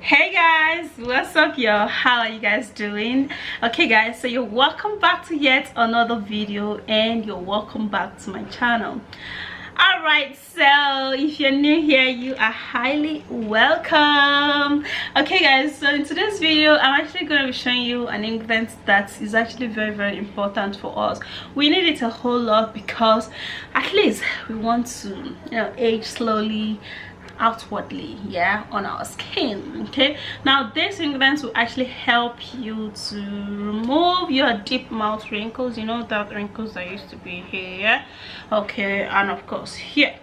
Hey guys, what's up y'all? How are you guys doing? Okay guys, so you're welcome back to yet another video and you're welcome back to my channel. All right, so if you're new here, you are highly welcome. Okay guys, so in today's video I'm actually going to be showing you an ingredient that is actually very important for us. We need it a whole lot because at least we want to age slowly outwardly, yeah, on our skin. Okay, now these ingredients will actually help you to remove your deep mouth wrinkles, that wrinkles that used to be here, okay, and of course here.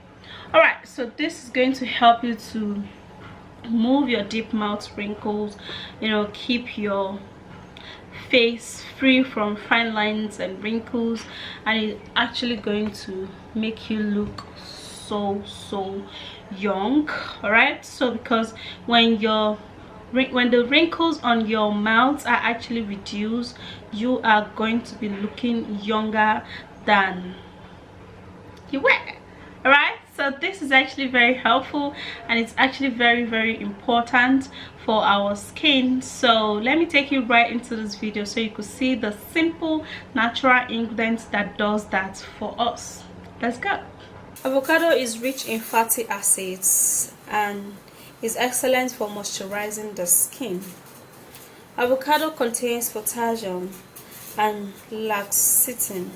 All right, so this is going to help you to remove your deep mouth wrinkles, keep your face free from fine lines and wrinkles, and it's actually going to make you look so young. All right, so because when the wrinkles on your mouth are actually reduced, you are going to be looking younger than you were. All right, so this is actually very helpful and it's actually very important for our skin. So let me take you right into this video so you could see the simple natural ingredients that does that for us. Let's go. Avocado is rich in fatty acids and is excellent for moisturizing the skin. Avocado contains potassium and laxatin,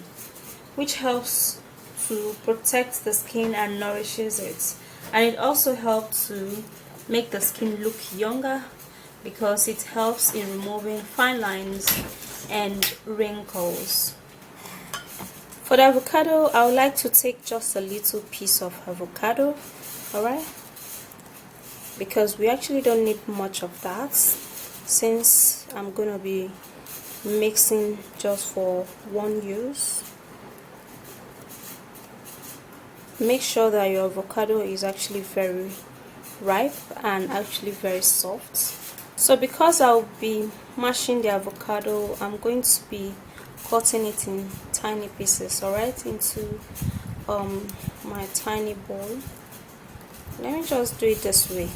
which helps to protect the skin and nourishes it, and it also helps to make the skin look younger because it helps in removing fine lines and wrinkles. For the avocado, I would like to take just a little piece of avocado, alright, because we actually don't need much of that since I'm going to be mixing just for one use. Make sure that your avocado is actually very ripe and actually very soft. So because I'll be mashing the avocado, I'm going to be cutting it in tiny pieces, alright, into my tiny bowl. Let me just do it this way.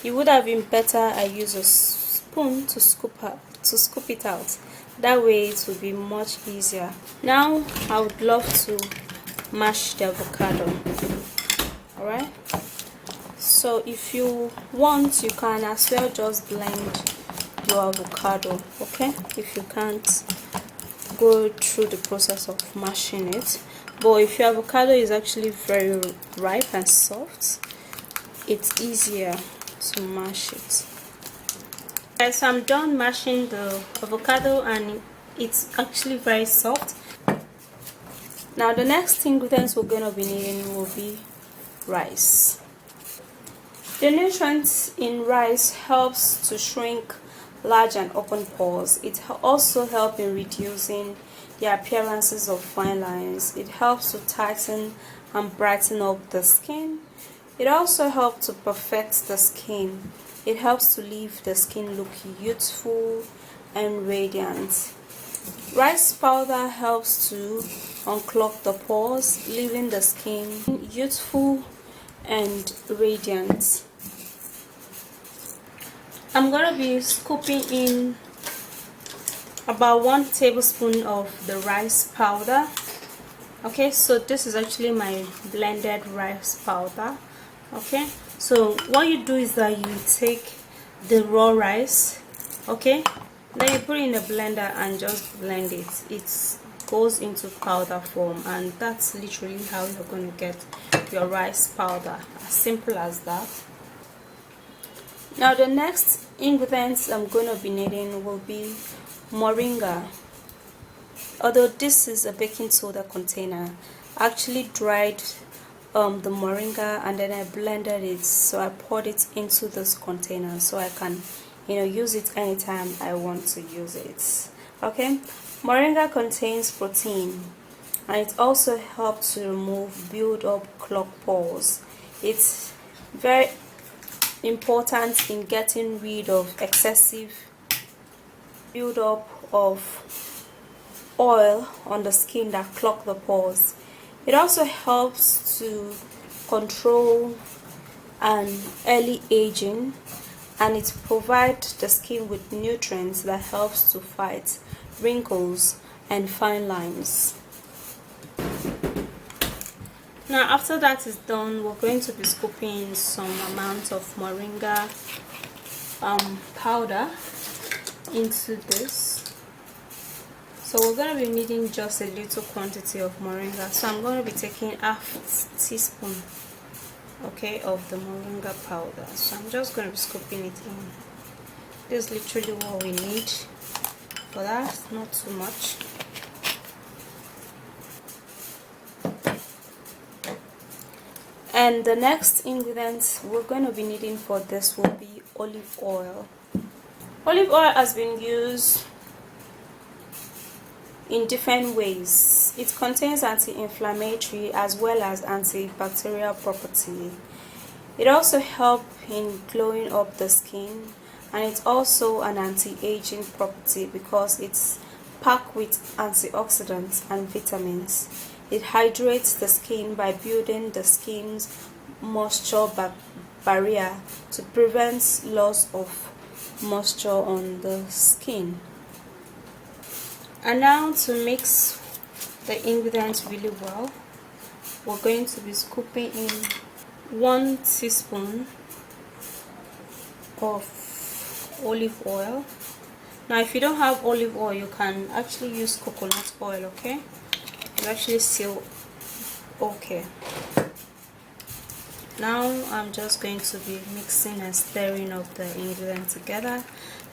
It would have been better I use a spoon to scoop it out. That way it will be much easier. Now I would love to mash the avocado. Alright, so if you want, you can as well just blend your avocado, okay, if you can't go through the process of mashing it. But if your avocado is actually very ripe and soft, it's easier to mash it. Okay, so I'm done mashing the avocado and it's actually very soft. Now the next ingredients we're going to be needing will be rice. The nutrients in rice helps to shrink large and open pores. It also helps in reducing the appearances of fine lines. It helps to tighten and brighten up the skin. It also helps to perfect the skin. It helps to leave the skin look youthful and radiant. Rice powder helps to unclog the pores, leaving the skin youthful and radiant. I'm going to be scooping in about 1 tablespoon of the rice powder. Okay, so this is actually my blended rice powder. Okay, so what you do is that you take the raw rice, okay, then you put it in a blender and just blend it. It goes into powder form, and that's literally how you're going to get your rice powder. As simple as that. Now the next ingredients I'm going to be needing will be moringa. Although this is a baking soda container, I actually dried the moringa and then I blended it, so I poured it into this container so I can use it anytime I want to use it. Okay, moringa contains protein and it also helps to remove build up clogged pores. It's very important in getting rid of excessive buildup of oil on the skin that clog the pores. It also helps to control an early aging, and it provides the skin with nutrients that helps to fight wrinkles and fine lines. Now after that is done, we're going to be scooping some amount of moringa powder into this. So we're going to be needing just a little quantity of moringa, so I'm going to be taking half teaspoon, okay, of the moringa powder. So I'm just going to be scooping it in. This is literally what we need for that, not too much. And the next ingredients we're going to be needing for this will be olive oil. Olive oil has been used in different ways. It contains anti-inflammatory as well as antibacterial property. It also helps in glowing up the skin, and it's also an anti-aging property because it's packed with antioxidants and vitamins. It hydrates the skin by building the skin's moisture barrier to prevent loss of moisture on the skin. And now to mix the ingredients really well, we're going to be scooping in 1 teaspoon of olive oil. Now if you don't have olive oil, you can actually use coconut oil, okay? It's actually still okay. Now I'm just going to be mixing and stirring up the ingredients together,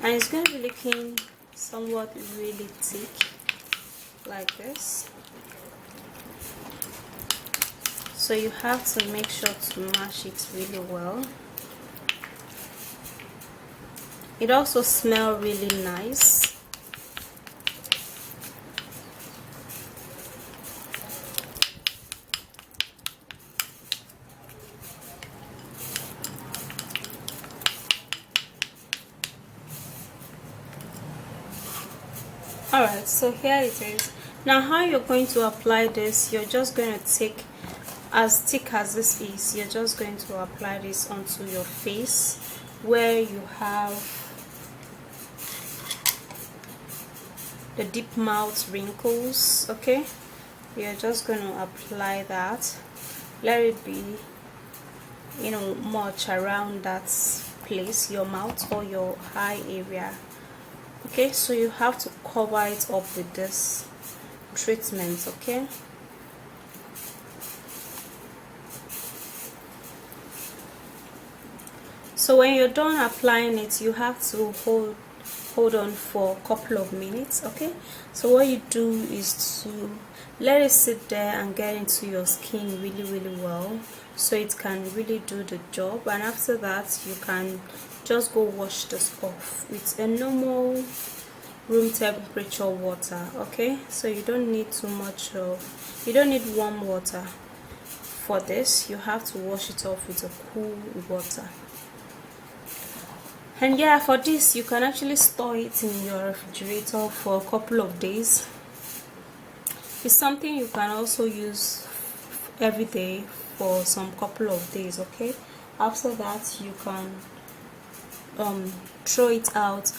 and it's going to be looking somewhat really thick like this. So you have to make sure to mash it really well. It also smells really nice. Alright, so here it is. Now how you're going to apply this, you're just going to take, as thick as this is, you're just going to apply this onto your face where you have the deep mouth wrinkles, okay? You're just going to apply that. Let it be, you know, much around that place, your mouth or your eye area. Okay, so you have to cover it up with this treatment, okay? So when you're done applying it, you have to hold on for a couple of minutes, okay? So what you do is to let it sit there and get into your skin really well, so it can really do the job. And after that, you can just go wash this off with a normal room temperature water, okay? So you don't need too much of, you don't need warm water for this. You have to wash it off with a cool water. And yeah, for this you can actually store it in your refrigerator for a couple of days. It's something you can also use every day for some couple of days, okay? After that you can throw it out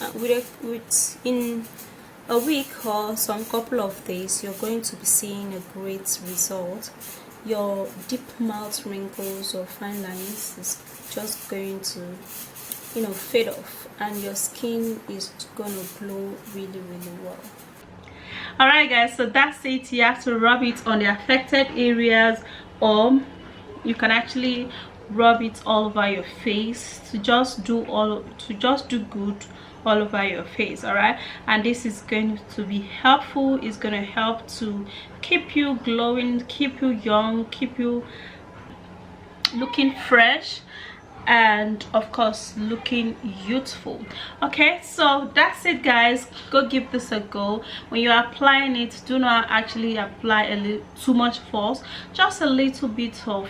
in a week or some couple of days. You're going to be seeing a great result. Your deep mouth wrinkles or fine lines is just going to, you know, fade off, and your skin is gonna glow really well. Alright guys, so that's it. You have to rub it on the affected areas, or you can actually rub it all over your face to just do good all over your face. All right, and this is going to be helpful. It's going to help to keep you glowing, keep you young, keep you looking fresh, and of course looking youthful. Okay, so that's it guys. Go give this a go. When you're applying it, do not actually apply a little too much force, just a little bit of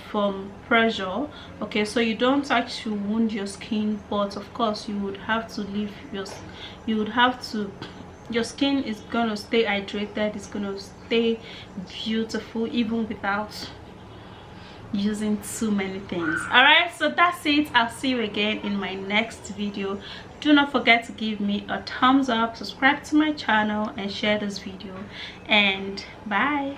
pressure, okay, so you don't actually wound your skin, but of course you would have to leave your skin is gonna stay hydrated, it's gonna stay beautiful even without using too many things. All right, so that's it. I'll see you again in my next video. Do not forget to give me a thumbs up, subscribe to my channel, and share this video, and bye.